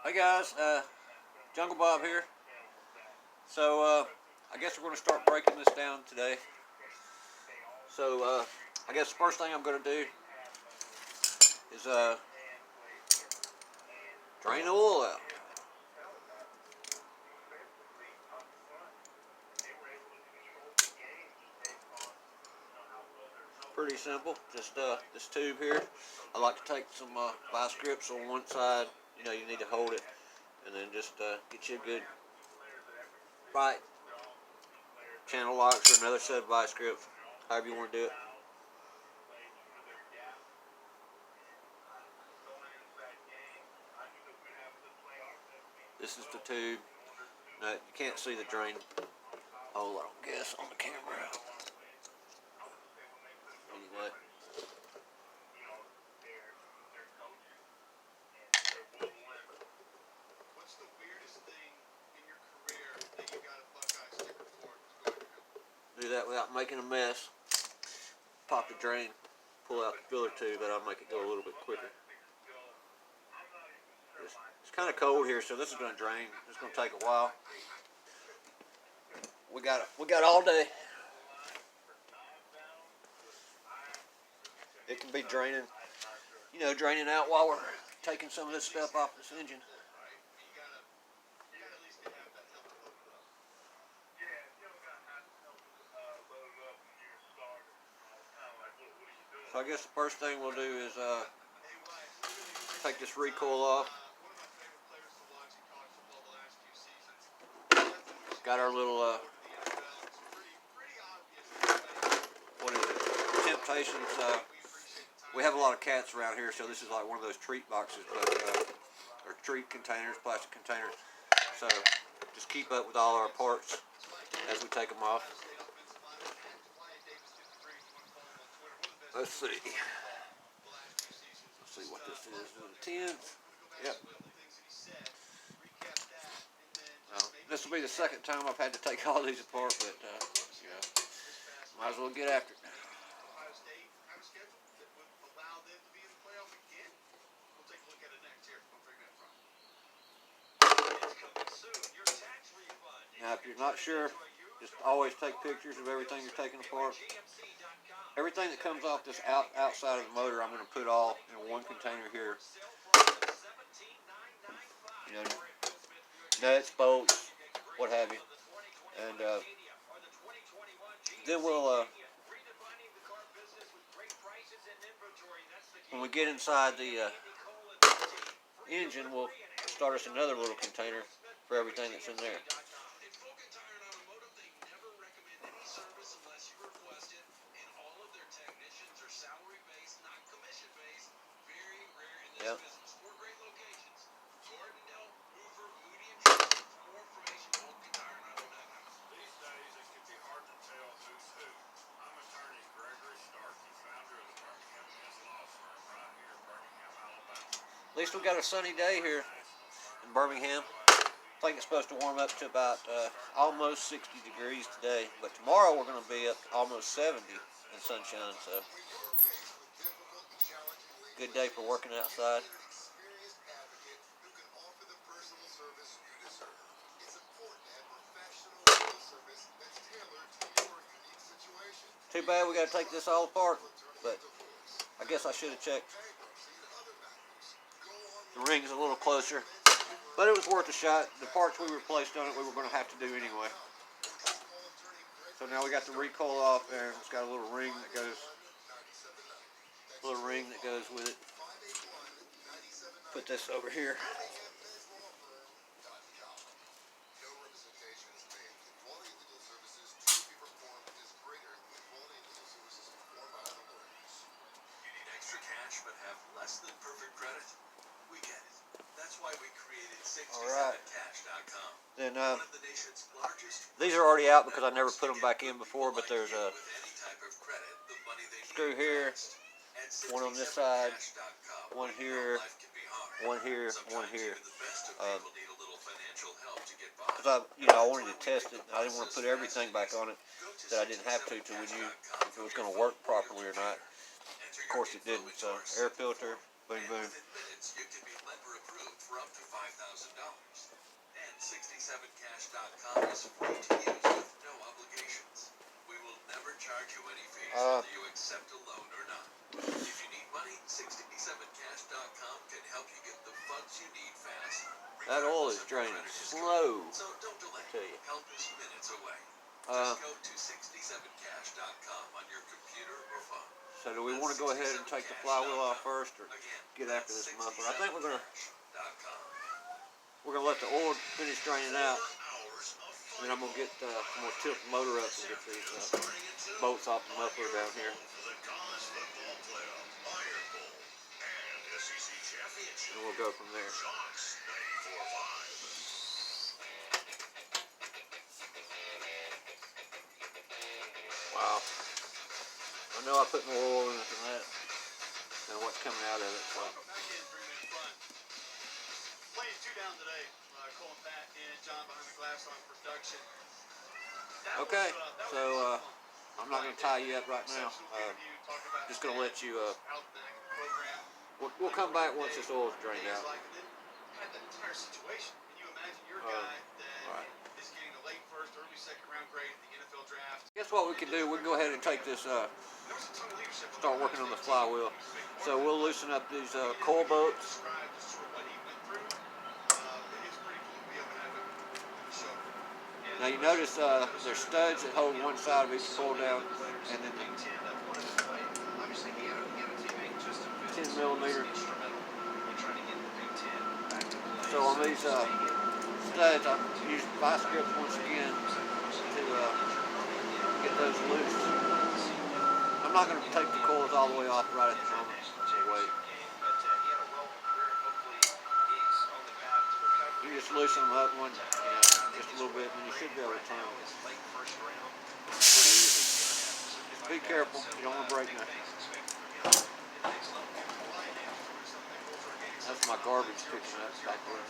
Hey guys, Jungle Bob here. So I guess we're going to start breaking this down today. So I guess the first thing I'm going to do is drain the oil out. Pretty simple. Just this tube here. I like to take some vice grips on one side. You need to hold it, and then just get you a good right channel locks or another set of vice grips, however you want to do it. This is the tube. Now, you can't see the drain hole, I don't guess, on the camera. Anyway. What's the weirdest thing in your career that you got a Buckeye sticker for? Do that without making a mess. Pop the drain, pull out the filler tube, that'll make it go a little bit quicker. It's kind of cold here, so this is going to drain. It's going to take a while. We got all day. It can be draining, draining out while we're taking some of this stuff off this engine. So I guess the first thing we'll do is take this recoil off. Got our little what is it? Temptations. We have a lot of cats around here, so this is like one of those treat boxes, or treat containers, plastic containers. So just keep up with all our parts as we take them off. Let's see what this is. Is it a 10? Yep. This will be the second time I've had to take all these apart, but might as well get after it. Now, if you're not sure, just always take pictures of everything you're taking apart. Everything that comes off this outside of the motor, I'm going to put all in one container here. Nuts, bolts, what have you. And then we'll, when we get inside the engine, we'll start us another little container for everything that's in there. Yep. At least we got a sunny day here in Birmingham. I think it's supposed to warm up to about almost 60 degrees today, but tomorrow we're going to be up almost 70 in sunshine, so good day for working outside. Too bad we got to take this all apart, but I guess I should have checked. The ring's a little closer, but it was worth a shot. The parts we replaced on it we were going to have to do anyway. So now we got the recoil off there. It's got a little ring that goes with it. Put this over here. But have less than perfect credit? We get it. That's why we created 67cash.com. Then these are already out because I never put them back in before, but there's a screw here, one on this side, one here, one here, one here. Because I wanted to test it. I didn't want to put everything back on it that I didn't have to we knew if it was going to work properly or not. Of course it didn't, so air filter, boom, boom. $5,000. And 67cash.com is free to use with no obligations. We will never charge you any fees whether you accept a loan or not. If you need money, 67cash.com can help you get the funds you need fast. That oil is draining slow. So don't delay. I tell you. Help is minutes away. Just go to 67cash.com on your computer or phone. So do we want to go ahead and take the flywheel off first, or get after this muffler? I think we're gonna let the oil finish draining out, and then I'm gonna tilt the motor up and get these bolts off the muffler down here. And we'll go from there. Wow. I know I put more oil in it than that, than what's coming out of it. So. Playing two down today. Colin Pat and John behind the glass on production. Okay, so I'm not going to tie you up right now. Just going to let you. We'll come back once this oil's drained out. Had that entire situation. Can you imagine your guy that is getting a late first, early second round grade in the NFL draft? Guess what we can do? We can go ahead and take this. Start working on the flywheel. So we'll loosen up these coil bolts. Now you notice there's studs that hold one side of each coil down, and then the 10 millimeter. So on these studs, I use vice grips once again to get those loose. I'm not going to take the coils all the way off right at the moment. Wait. You just loosen them up just a little bit, and you should be able to turn them. Pretty easy. Just be careful. You don't want to break nothing. That's my garbage picking up back there.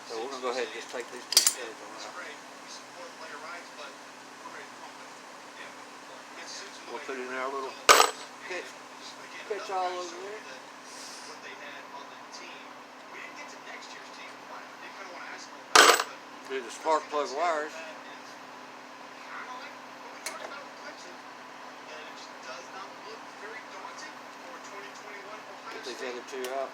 So we're going to go ahead and just take these two studs on out. We'll put in our little catch all over there. Do the spark plug wires. Get these other two out.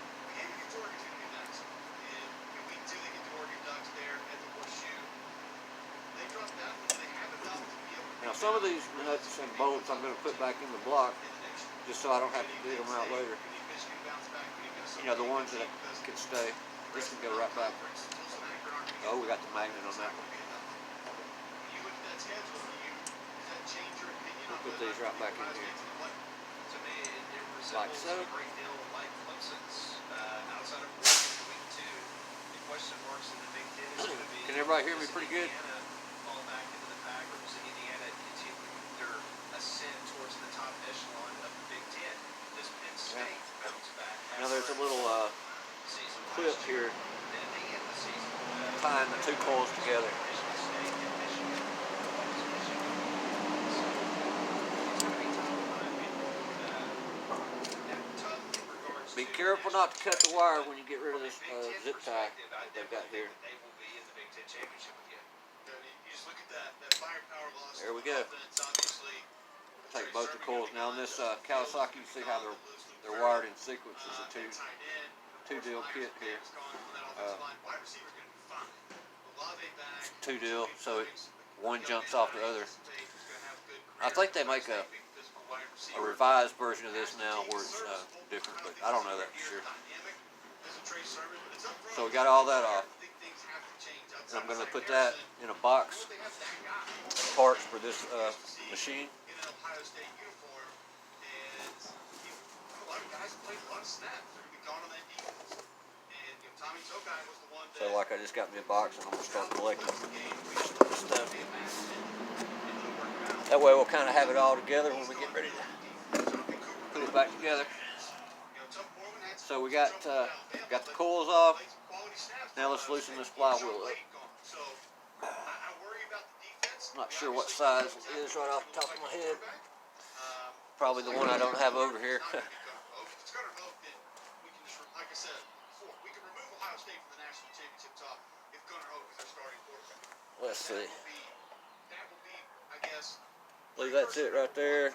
Now some of these nuts and bolts I'm going to put back in the block just so I don't have to dig them out later. You know, the ones that can stay. This can go right back. Oh, we got the magnet on that one. We'll put these right back in here. Like so. Can everybody hear me pretty good? Now there's a little clip here tying the two coils together. Be careful not to cut the wire when you get rid of this zip tie that they've got here. There we go. Take both the coils. Now on this Kawasaki, you see how they're wired in sequence. It's a two deal kit here. Two deal, so one jumps off the other. I think they make a revised version of this now where it's different, but I don't know that for sure. So we got all that off. And I'm going to put that in a box parts for this machine. So like I just got me a box and I'm going to start collecting stuff. That way we'll kind of have it all together when we get ready to put it back together. So we got the coils off. Now let's loosen this flywheel up. Not sure what size it is right off the top of my head. Probably the one I don't have over here. Let's see. I believe that's it right there.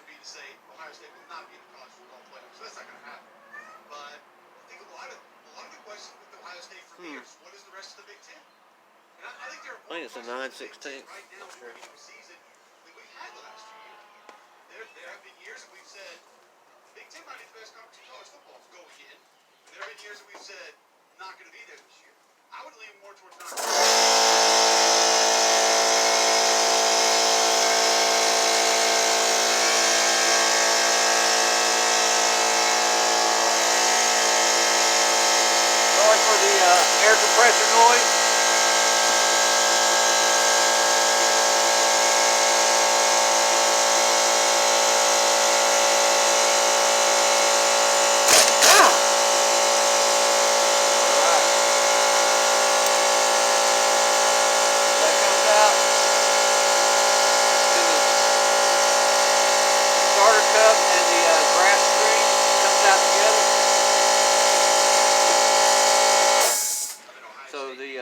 I think it's a 9/16. Not sure. There have been years that we've said Big Ten might be the best conference in college football going in. And there have been years that we've said not going to be there this year. I would lean more towards not. Sorry for the air compressor noise.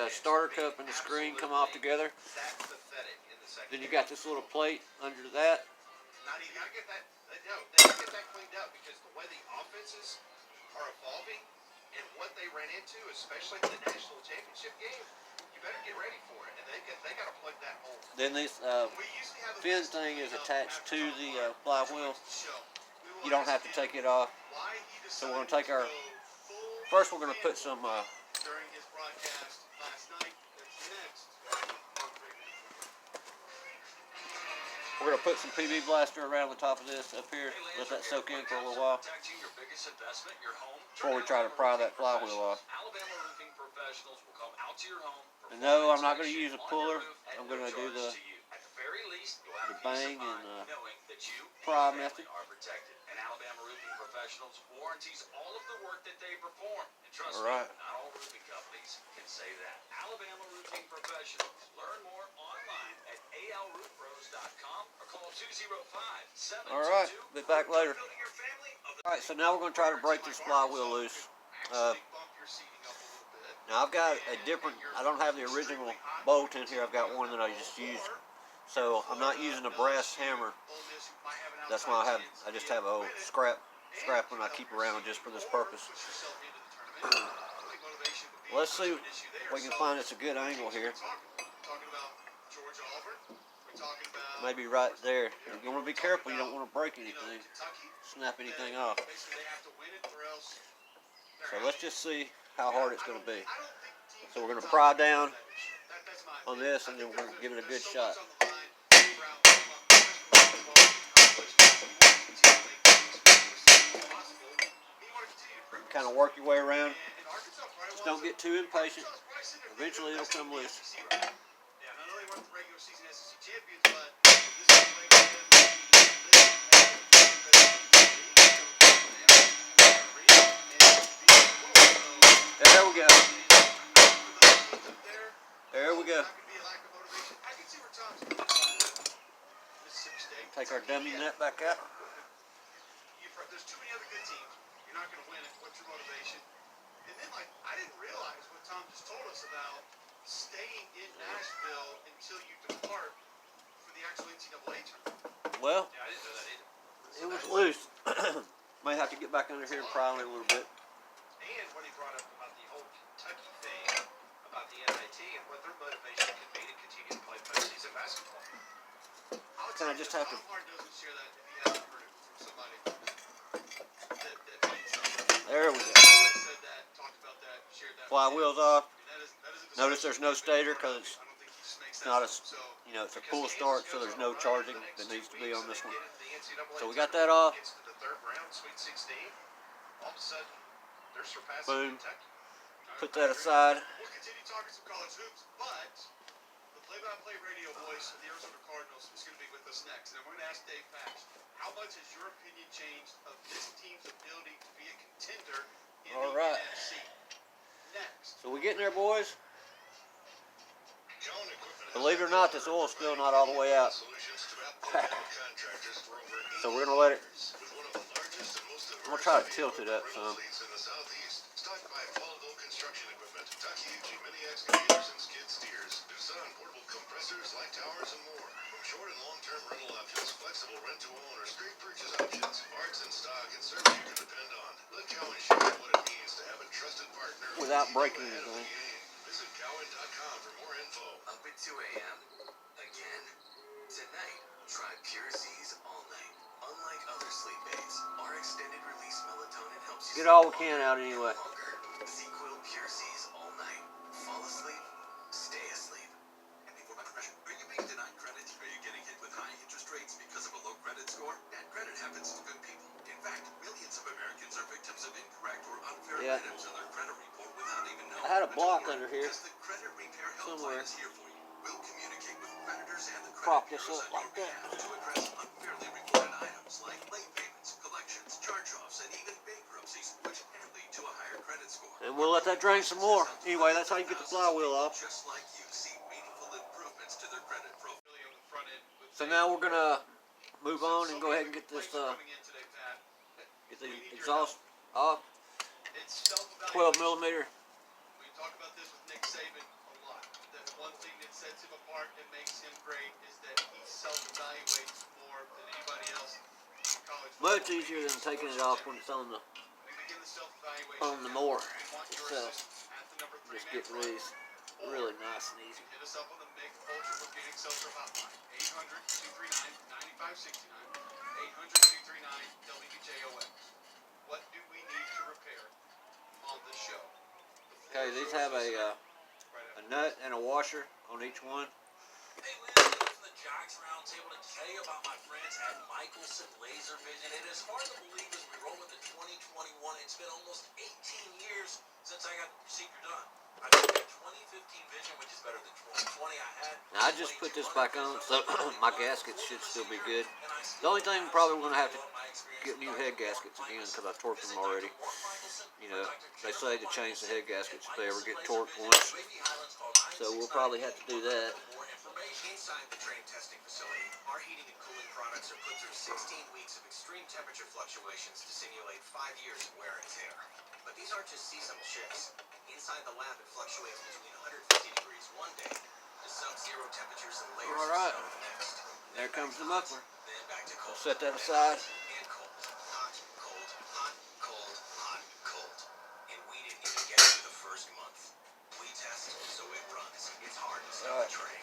Starter cup and the screen come off together. Then you got this little plate under that. Not even gotta get that. No, they gotta get that cleaned up because the way the offenses are evolving and what they ran into, especially in the national championship game, you better get ready for it. And they gotta plug that hole. Then this fin thing is attached to the flywheel. You don't have to take it off. So we're gonna take our. First, we're gonna put some. During his broadcast last night, next. We're going to put some PB blaster around the top of this up here. Let that soak in for a little while before we try to pry that flywheel off. And no, I'm not going to use a puller. I'm going to do the bang and pry method. And Alabama Roofing Professionals warranties all of the work that they perform. And trust me, not all roofing companies can say that. Alabama Roofing Professionals. Learn more online at alroofpros.com or call 205-722. All right, be back later. All right, so now we're going to try to break this flywheel loose. Now I've got a different, I don't have the original bolt in here. I've got one that I just used. So I'm not using a brass hammer. That's why I just have a old scrap one I keep around just for this purpose. Let's see if we can find us a good angle here. Maybe right there. You want to be careful. You don't want to break anything, snap anything off. So let's just see how hard it's going to be. So we're going to pry down on this and then we're going to give it a good shot. Kind of work your way around. Just don't get too impatient. Eventually it'll come loose. There we go. There we go. Take our dummy net back out. There's too many other good teams. You're not going to win it. What's your motivation? And then, I didn't realize what Tom just told us about staying in Nashville until you depart for the actual NCAA tournament. Well, yeah, I didn't know that either. It was loose. Might have to get back under here and pry on it a little bit. And when he brought up about the whole Kentucky thing, about the NIT and what their motivation could be to continue to play postseason basketball. Kind of just have to. Doesn't share that if he hasn't heard it from somebody. There we go. Flywheel's off. Notice there's no stator because it's not a, it's a full start, so there's no charging that needs to be on this one. So we got that off. Boom. Put that aside. We'll continue talking some college hoops, but the play-by-play radio voice of the Arizona Cardinals is going to be with us next. And we're going to ask Dave Pax, how much has your opinion changed of this team's ability to be a contender in All the right. NFC. Next. So we getting there, boys? Cowan Equipment Believe it or not, this oil's still not all the way out. So we're gonna let it. I'm gonna try to tilt it up some. Stocked by Flywheel construction equipment, Takeuchi mini excavators and skid steers, Doosan portable compressors, light towers, and more. From short and long-term rental options, flexible rent-to-own or straight purchase options, parts in stock and service you can depend on. Let Cowan show you what it means to have a trusted partner Without keep you breaking ahead of the anything. game. Visit Cowan.com for more info. Up at 2 a.m. Again? Tonight, try Pure Z's all night. Unlike other sleep aids, our extended release melatonin helps you Get all we can out anyway. longer. ZQL Pure Z's all night. Fall asleep, stay asleep. And before my profession, are you being denied credit? Are you getting hit with high interest rates because of a low credit score? Bad credit happens to good people. In fact, millions of Americans are victims of incorrect or unfair items on their credit report without even knowing. I had a block under here Because the credit repair somewhere. helpline is here for you. We'll communicate with creditors and the Prop credit this bureaus up on like your that. behalf to address unfairly reported items like late payments, collections, charge-offs, and even bankruptcies, which can lead to a higher credit score. And we'll let that drain some more. Anyway, that's how you get the flywheel off. Just like you see meaningful improvements to their credit profile. Really on the front end with So now we're gonna move on and go ahead and get this coming in today, Pat. get the exhaust off. It's 12 self-evaluation. millimeter. We talk about this with Nick Saban a lot. That one thing that sets him apart and makes him great is that he self-evaluates more than anybody else in college football. Much easier than taking it off when it's on the We begin the self-evaluation on the now. mower We want your itself. assistance at the number 3 Just man get front. these really nice and easy. Hit us up on the Make Ultra Organic Seltzer hotline, 800-239-9569, 800-239-WJOX. What do we need to repair on the show? Okay, these have a nut and a washer on each one. Hey, Lynn, from the Jocks Roundtable to tell you about my friends at Michelson Laser Vision. It is hard to believe as we roll into 2021. It's been almost 18 years since I got the procedure done. I took that 2015 vision, which is better than 2020 I had. Now I just put this back on, so my gaskets should still be good. The only thing probably we're gonna have to get new head gaskets again because I torqued them already. You know, they say to change the head gaskets if they ever get torqued once, so we'll probably have to do that. Inside the train testing facility, our heating and cooling products are put through 16 weeks of extreme temperature fluctuations to simulate 5 years of wear and tear. But these aren't just seasonal shifts. Inside the lab, it fluctuates between 150 degrees one day to sub-zero temperatures and layers All of right, snow the next. there comes the muffler. Then back to cold. Set that aside. And cold. Hot, cold, hot, cold, hot, cold. And we didn't even get through the first month. We test so it runs. It's hard to stop a train.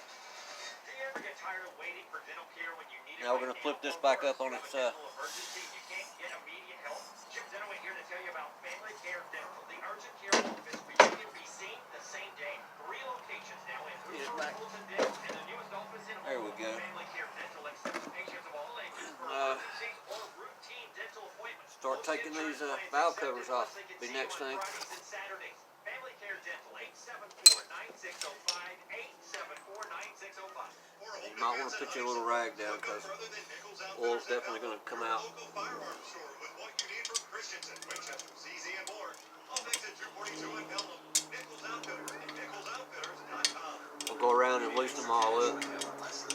Do you ever get tired of waiting for dental care when you need it? Now we're gonna flip this back up on its emergency, you can't get immediate help. Chip Dental here to tell you about Family Care Dental, the urgent care office where you can be seen the same day. 3 locations now in Fulton Dental and the newest office in There we go. Family Care Dental accepts patients of all ages for emergencies or routine dental appointments. Start taking these valve covers off. Be next thing. Fridays and Saturdays. Family Care Dental, 874-9605, 874-9605. You might want to put your little rag down because oil's definitely going to come out. We'll go around and loosen them all up. That's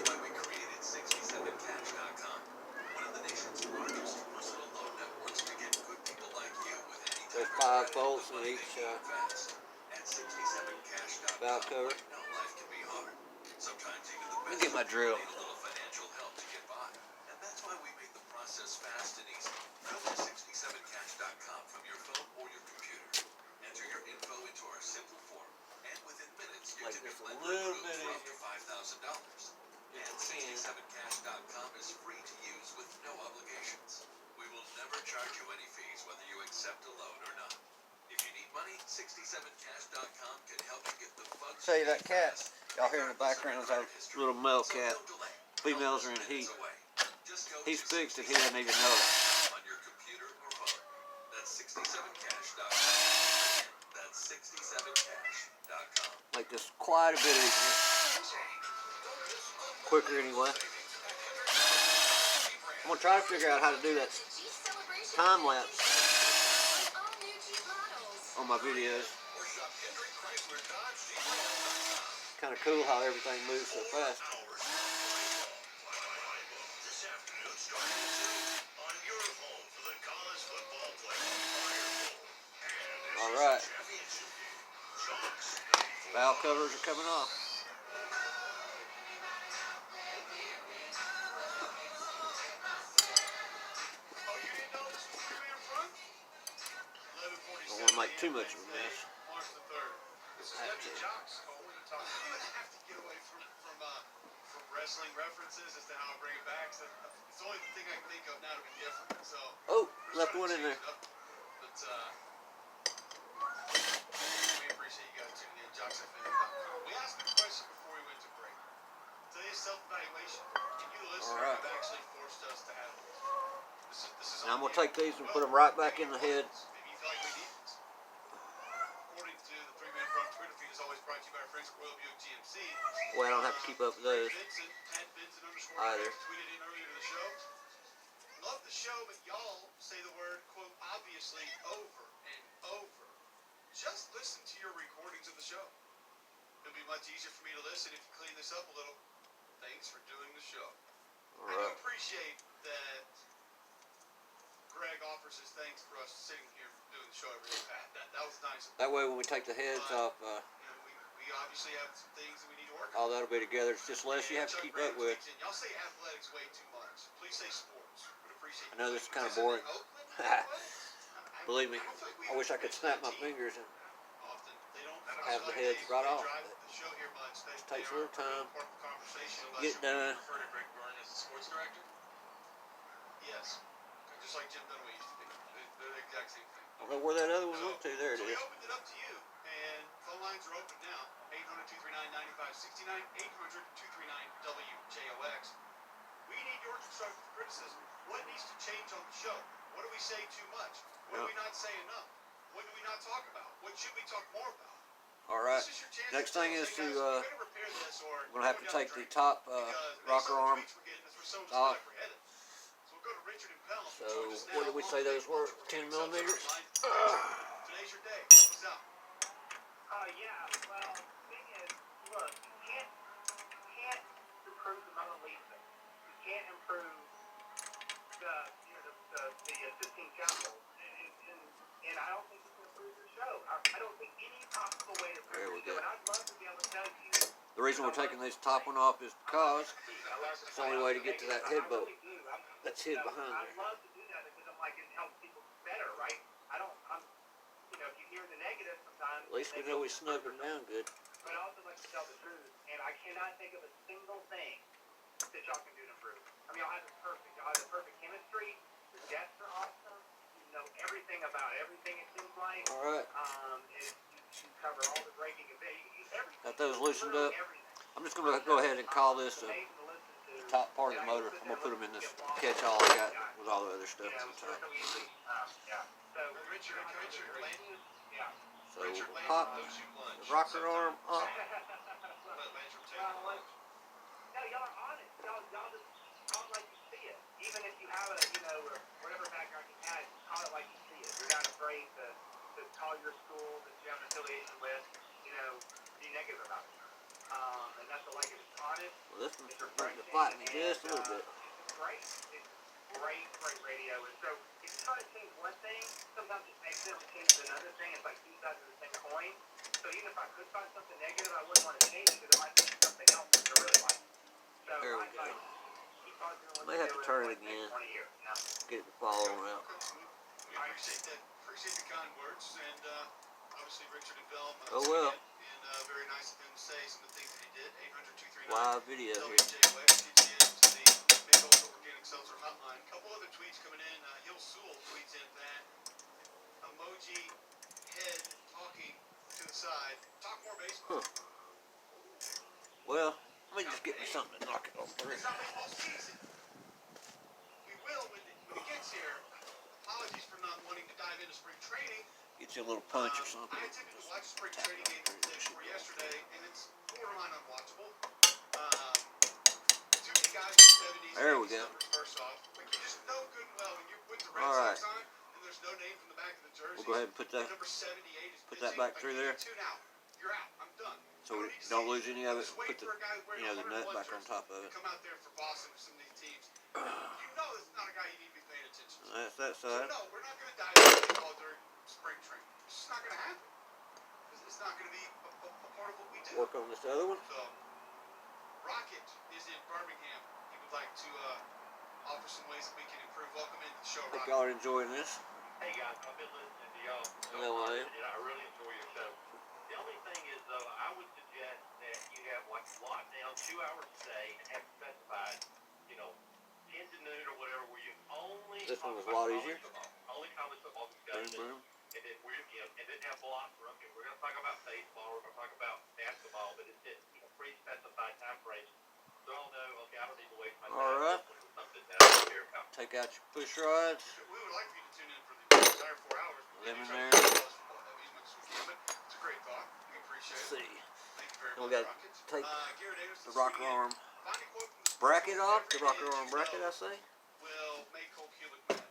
why we created 67cash.com, one of the nation's largest personal loan networks to get good people like you with any There's type 5 of credit bolts the in money each they need fast. At 67cash.com, valve cover. no, life can be hard. Sometimes even the Let me best get my people drill. need a little financial help to get by. And that's why we made the process fast and easy. Go to 67cash.com from your phone or your computer. Enter your info into our simple form, and within minutes, your Like ticket this a lender little approved bit for up easier. to $5,000. And 67cash.com is free to use with no obligations. We will never charge you any fees whether you accept a loan or not. If you need money, 67cash.com can help you get the funds. Tell you that cat, y'all hear in the background is our little male cat. Females are in heat. He's fixed and he doesn't even know it. On your computer or phone. That's 67cash.com. That's 67cash.com. Make this quite a bit easier. Quicker anyway. I'm going to try to figure out how to do that time lapse on my videos. Kind of cool how everything moves so fast. This afternoon, starting at 2 on your home for the college football playoff. All right. Valve covers are coming off. Don't want to make too much of a mess. March the 3rd. This is Deputy Jocks. Oh, what are you talking about? I'm going to have to get away from wrestling references as to how I bring it back. So it's the only thing I can think of now to be different. So Oh, left one in there. But we appreciate you guys tuning in. JocksFM.com. We asked a question before we went to break. Today's self-evaluation, and you, the listener, Right. have actually forced us to have this. This is Now I'm on going to you. take these and put them right back in the head. Maybe you feel like we need this. According to the 3-Man Front Twitter feed, is always brought to you by our friends at Royal Buick GMC. Well, I don't have to keep up with those Vincent, @Vincent_, either. tweeted in earlier to the show. Love the show, but y'all say the word, quote, obviously over and over. Just listen to your recordings of the show. It'll be much easier for me to listen if you clean this up a little. Thanks for doing the show. All I do right. appreciate that Greg offers his thanks for us sitting here doing the show every day, Pat. That was nice. That way when we take the heads off, You know, we obviously have some things that we need to work on. all that'll be together. It's just less you have to Chuck keep up Graham with. speaks in. Y'all say athletics way too much. Please say sports. Would appreciate I know this is kind of Is it boring. in Oakland? Believe me, I don't think we I wish I could snap my team fingers and often. They don't have the like heads they right off. drive the show here much. They Takes a are little time. part of the conversation. Get it done. Refer to Greg Byrne as the sports director? Yes. Just like Jim Dunaway used to be. They're the exact same thing. I don't know where that other one went to. There it So we is. opened it up to you, and phone lines are open now. 800-239-9569, 800-239-WJOX. We need your constructive criticism. What needs to change on the show? What do we say too much? What do we not say enough? What do we not talk about? What should we talk more about? All right. This is your chance Next to thing tell is us, to, hey, guys, we're gonna repair this, or I'm going to have to go down take the drain. top Because rocker based on the arm tweets we're getting, that's where some off. like we're headed. So we'll go to Richard and Pelham. So, Join us what now. did we say those were? 10 millimeters? Today's your day. Help us out. Yeah, well, the thing is, look, you can't improve the Mona Lisa. You can't improve the Sistine Chapel. And I don't think you can improve your show. I don't think any possible way to There improve we your show. go. And I'd love to be able to tell you. The reason we're taking this top one off is because it's the only way to get to that head bolt that's hid behind I'd there. love to do that because I'm like, it helps people better, right? If you hear the negative sometimes. At least we know we snubbed them down good. But I also like to tell the truth, and I cannot think of a single thing that y'all can do to improve. I mean, y'all have the perfect chemistry. The guests are awesome. You know everything about everything. It seems like. All right. You cover all the breaking events. Got those loosened up. Everything. I'm just going to go ahead and call this the Amazing to listen to. top part of the motor. I'm going to put them in this catch-all I got with all the other stuff You know, inside. so easy. Yeah. So Richard Landon. yeah. So we'll pop the rocker arm up. No, y'all are honest. Y'all just call it like you see it. Even if you have whatever background you had, call it like you see it. You're not afraid to call your school that you have an affiliation with, be negative about it. And that's what I like it. It's honest. Well, this one's It's starting refreshing. to fight me just a little bit. It's great. It's great radio. And so if you try to change one thing, sometimes it makes sense to change another thing. It's like two sides of the same coin. So even if I could find something negative, I wouldn't want to change it because it might be something else that I really like. So There we I'd go. like keep on doing what May have to you're turn doing it again. for 20 years, Get it to follow around. We appreciate that. Appreciate the kind words, and obviously Richard and Bill. Oh, well. And very nice of him to say some of the things that he did. 800-239. Live video here. WJOX gets you into the Midwest Organic Seltzer Hotline. A couple other tweets coming in. Hill Sewell tweets in that emoji head talking to the side. Talk more baseball. Well, let me just get me something to knock it on through. It's not baseball season. We will when it gets here. Apologies for not wanting to dive into spring training. Get you a little punch or something. I attempted to watch spring training game the day before yesterday, and it's borderline unwatchable. Too many guys in the 70s, There we go. numbers first off. Like, you just know good and well when you're with the Red All right. Sox on and there's no name from the back of the jersey. We'll go ahead and put that Number 78 is put that pitching. back through there, Tune out. You're out. I'm done. so we I need to don't see lose any of it. Just wait Put the for a guy wearing the nut 101 back on jersey top of to it. come out there for Boston or some of these teams. You know this is not a guy you need to be paying attention to. That's that So side. no, we're not going to dive into baseball during spring training. It's just not going to happen. It's not going to be a part of what we do. Work on this other one. So, Rocket is in Birmingham. He would like to offer some ways that we can improve. Welcome into the show, Hope Rocket. y'all are enjoying this. Hey guys, I've been listening to y'all. No, I am. And I really enjoy your show. The only thing is, though, I would suggest that you have like locked down 2 hours a day and have specified, 10 to noon or whatever, where you only This one talk was a about lot college easier. football, only college football Boom, discussion, boom. and then and then have blocks for okay, we're going to talk about baseball, we're going to talk about basketball, but it's just pre-specified time frames. So I'll know, okay, I don't need to waste my time. All right. with something that I don't care about. Take out your push rods. We would like for you to tune in for the entire 4 hours. Lemon Maybe try there. to do college football as much as we can, but it's a great thought. We appreciate Let's it. see. Thank you very And we much, got Rocket. take Garrett Anderson, the rocker swinging arm in. Find a quote from the bracket off. The every rocker hit arm you bracket, know I say. will make Cole Kulik mad.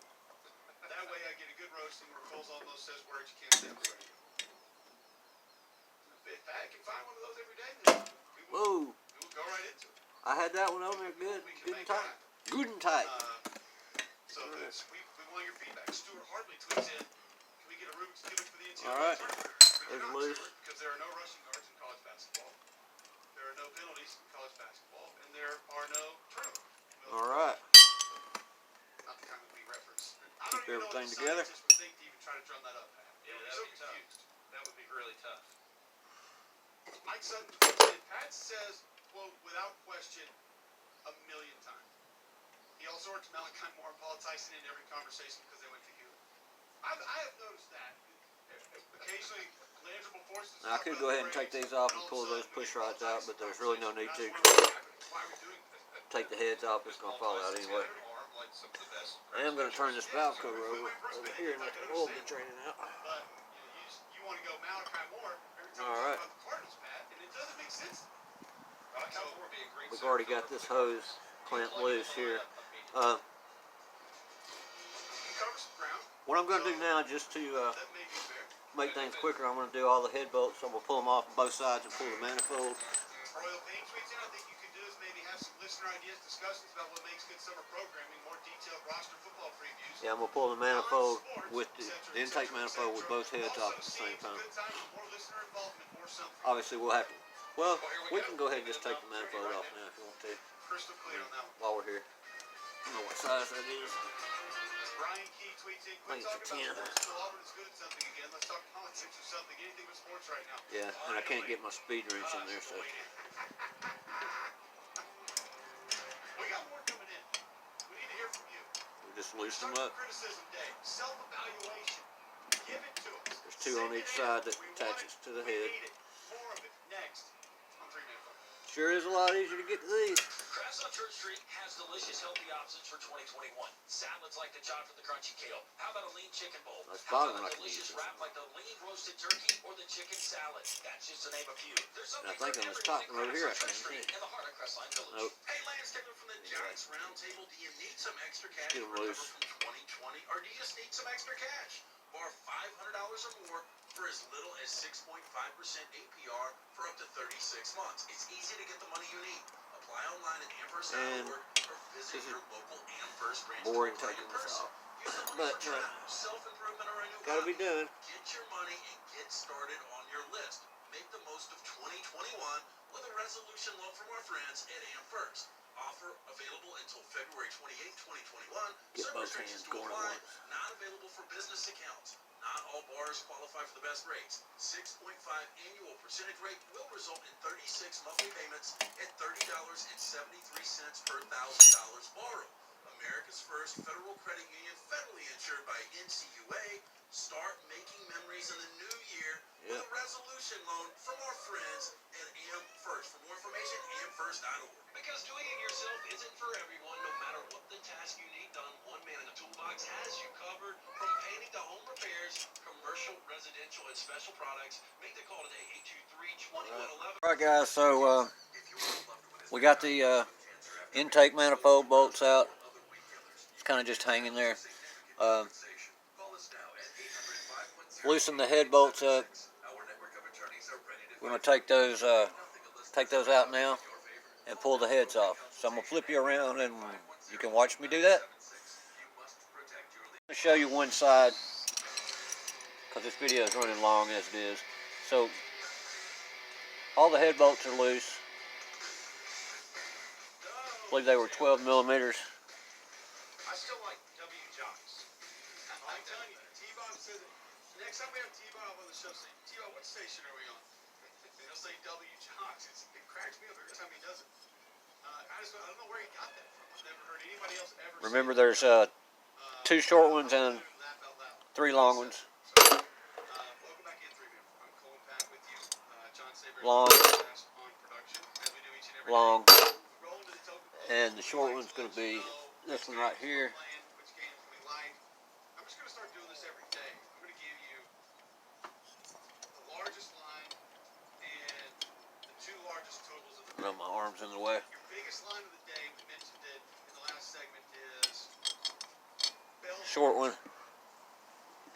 That way I get a good roasting where Cole's almost says words you can't say on the radio. If I can find one of those every day, then we will Whoa! go right into it. I had that one on there good, We can good and make tight, that. good and tight. So we want your feedback. Stuart Hartley tweets in, can we get a Rubik's Cube for the NCAA All right. tournament? We There's cannot, loose. Stuart, because there are no rushing guards in college basketball. There are no penalties in college basketball, and there are no turnovers. All right. Not the kind that we reference. I don't Keep even know what everything the together. scientists would think to even try to drum that up, Pat. Yeah, I'm that so would be tough. confused. That would be really tough. Mike Sutton tweets in, Pat says, quote, without question, 1,000,000 times. He also works Malachi Moore and Paul Tyson in every conversation because they went to Hewlett. I have noticed that. Occasionally, Langible forces. Now, I could go ahead and take these off and pull those push rods out, but there's really no need to. Why are we doing this? Take the heads off, it's gonna fall out anyway. I am gonna turn this valve cover over here and let the oil be draining out. But you want to go Malachi Moore every time All you right. talk about the Cardinals, Pat, and it doesn't make sense. Malachi Moore would be a great We've center already got fielder this for the hose clamped loose here. You cover some ground. What I'm gonna do now, just to That may be fair. make things quicker, I'm gonna do all the head bolts. So I'm gonna pull them off both sides and pull the manifold. Royal Pain tweets in, I think you could do is maybe have some listener ideas, discussions about what makes good summer programming, more detailed roster football previews. Yeah, I'm gonna pull the manifold with the intake manifold with both heads off at the same time. Obviously, we'll have to. Well, we can go ahead and just take the manifold off now if you want to. Crystal clear on that one. While we're here, I don't know what size that is. Brian Key tweets in, quit I think talking it's a 10. about sports until Auburn is good at something again. Let's talk politics or something, anything with sports right now. Yeah, and I can't get my speed wrench in there, so. We got more coming in. We need to hear from you. We just loosen them up. Criticism day, self-evaluation. Give it to us. There's two on each side that attaches to the head. We need it. More of it next on 3 Minute Fun. Sure is a lot easier to get to these. Crafts on Church Street has delicious, healthy options for 2021. Salads like the chopped with the crunchy kale. How about a lean chicken bowl? That's How bothering about a like a delicious lean wrap like the lean roasted turkey or the chicken salad? That's just to name a few. There's And I something think for on this everyone top at one over here, I Crafts on can Church Street see. in the heart of Crestline Village. Nope. Hey, Lance Taylor from the Giants Roundtable. Do you need some extra cash Get to 'em recover loose. from 2020, or do you just need some extra cash? Borrow $500 or more for as little as 6.5% APR for up to 36 months. It's easy to get the money you need. Apply online at amherst.org or visit your local Amherst branch. Boring to apply taking in this person. off. Use the money But, for travel, self-improvement, or a new Gotta be hobby. done. Get your money and get started on your list. Make the most of 2021 with a resolution loan from our friends at AmFirst. Offer available until February 28, 2021. Get Some both restrictions hands to going at apply. once. Not available for business accounts. Not all borrowers qualify for the best rates. 6.5 annual percentage rate will result in 36 monthly payments at $30.73 per $1,000 borrowed. America's first federal credit union, federally insured by NCUA. Start making memories in the new year with a resolution loan from our friends at AmFirst. For more information, amfirst.org. Because doing it yourself isn't for everyone. No matter what the task you need done, one man in the toolbox has you covered. From painting to home repairs, commercial, residential, and special products. Make the call today, 823-2111. All right, guys. So we got the intake manifold bolts out. It's kind of just hanging there. Loosen the head bolts up. We're going to take those out now and pull the heads off. So I'm going to flip you around and you can watch me do that. I'm going to show you one side because this video is running long as it is. So all the head bolts are loose. I believe they were 12 millimeters. I still like W jocks. I'm telling you, T-Bob said that next time we have T-Bob on the show, say, T-Bob, what station are we on? And he'll say W jocks. It cracks me up every time he does it. I don't know where he got that from. I've never heard anybody else ever. Remember, there's 2 short ones and 3 long ones. Welcome back in, 3-Man. I'm Cole and Pat with you. John Saber Long, on production, as we do each and every long, day. and the short one's going to be this one right here. Which games we like. I'm just going to start doing this every day. I'm going to give you the largest line and the 2 largest totals of the day. No, my arm's in the way. Your biggest line of the day, we mentioned it in the last segment, is Bell. Short one.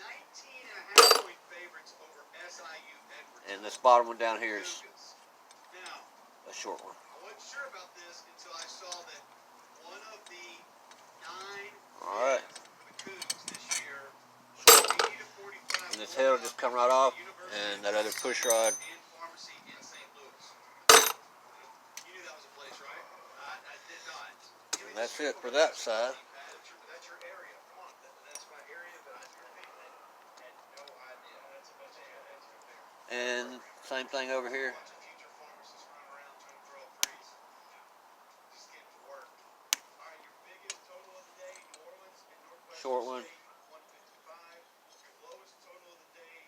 19.5 point favorites over SIU Edwards. And this bottom one down here is Now, a short one. I wasn't sure about this until I saw that one of the 9 All right. for the Cougs this year, 80 to 45. And this head will just come right off, and that other push rod. And pharmacy in St. Louis. You knew that was a place, right? I did not. And that's it for that side. That's your area. Come on, that's my area, but I had no idea. That's a bunch of And same thing over here. bunch of future pharmacists running around trying to throw up threes. Just getting to work. All right, your biggest total of the day, New Orleans and Northwestern Short one. State, 155. Your lowest total of the day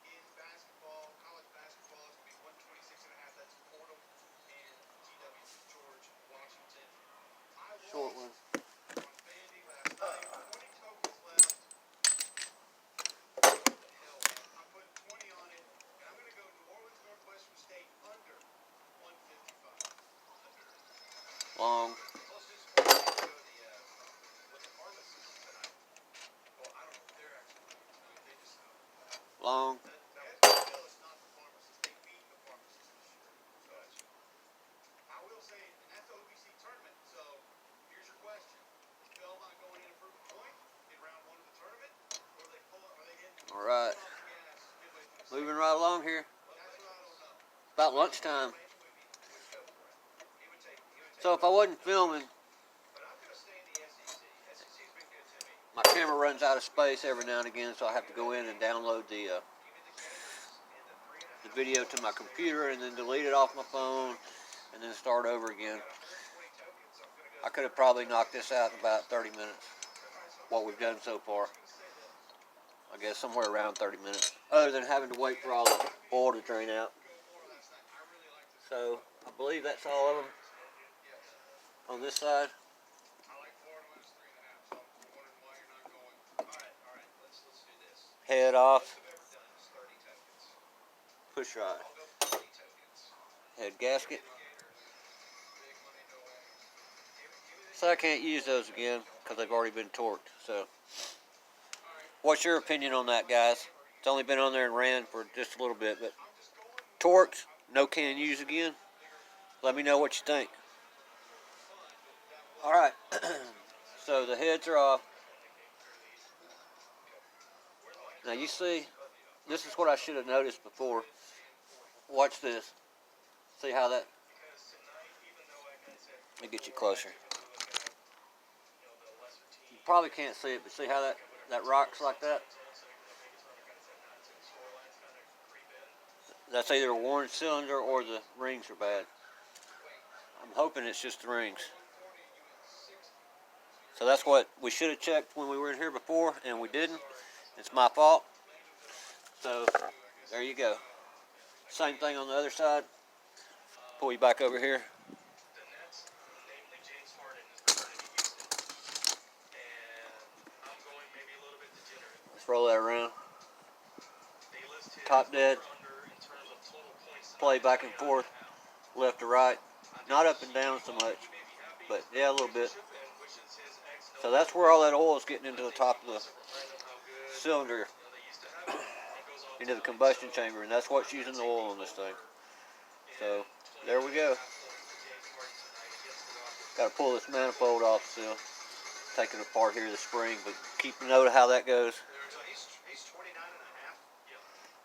in basketball, college basketball, is going to be 126.5. That's Fordham and GW George Washington. I Short lost one. on Vandy last night. 20 tokens left. What the hell, man? I'm putting 20 on it, and I'm going to go New Orleans, Northwestern State under 155. Long, Plus, this is where they go with the pharmacists tonight. Well, I don't know if they're actually they just long, Bill is not the pharmacist. They beat the pharmacist this year. Gotcha. I will say, and that's the OBC tournament. So here's your question: is Belmont going in and prove a point in round 1 of the tournament, or are they hitting all right. off the gas midway through the Moving right along here. That's what I don't know. About lunchtime. He would take. So if I wasn't filming, But I'm going to stay in the SEC. SEC's been good to me. my camera runs out of space every now and again, so I have to go in and download the video to my computer and then delete it off my phone and then start over again. I could have probably knocked this out in about 30 minutes, what we've done so far. I guess somewhere around 30 minutes, other than having to wait for all the oil to drain out. So I believe that's all of them on this side. I like Florida minus 3.5, so I'm wondering why you're not going. All right, let's do this. Head off, Most I've ever done is 30 tokens. push rod, I'll go 30 tokens. head gasket. Big money, no way. Give me So I can't use those again because they've already been torqued. So what's your opinion on that, guys? It's only been on there and ran for just a little bit, but torqued, no can use again. Let me know what you think. All right, so the heads are off. Now you see, this is what I should have noticed before. Watch this. See how that, let me get you closer. You probably can't see it, but see how that rocks like that? That's either a worn cylinder or the rings are bad. I'm hoping it's just the rings. So that's what we should have checked when we were in here before, and we didn't. It's my fault. So there you go. Same thing on the other side. Pull you back over here. Let's roll that around. Top dead. Play back and forth, left to right. Not up and down so much. but yeah, a little bit. So that's where all that oil is getting into the top of the cylinder, into the combustion chamber, and that's what's using the oil on this thing. So there we go. Got to pull this manifold off still. Take it apart here, the spring, but keep a note of how that goes.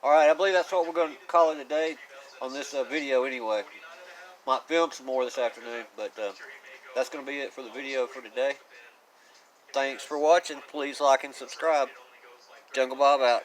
Alright, I believe that's what we're going to call it a day on this video anyway. Might film some more this afternoon, but that's going to be it for the video for today. Thanks for watching. Please like and subscribe. Jungle Bob out.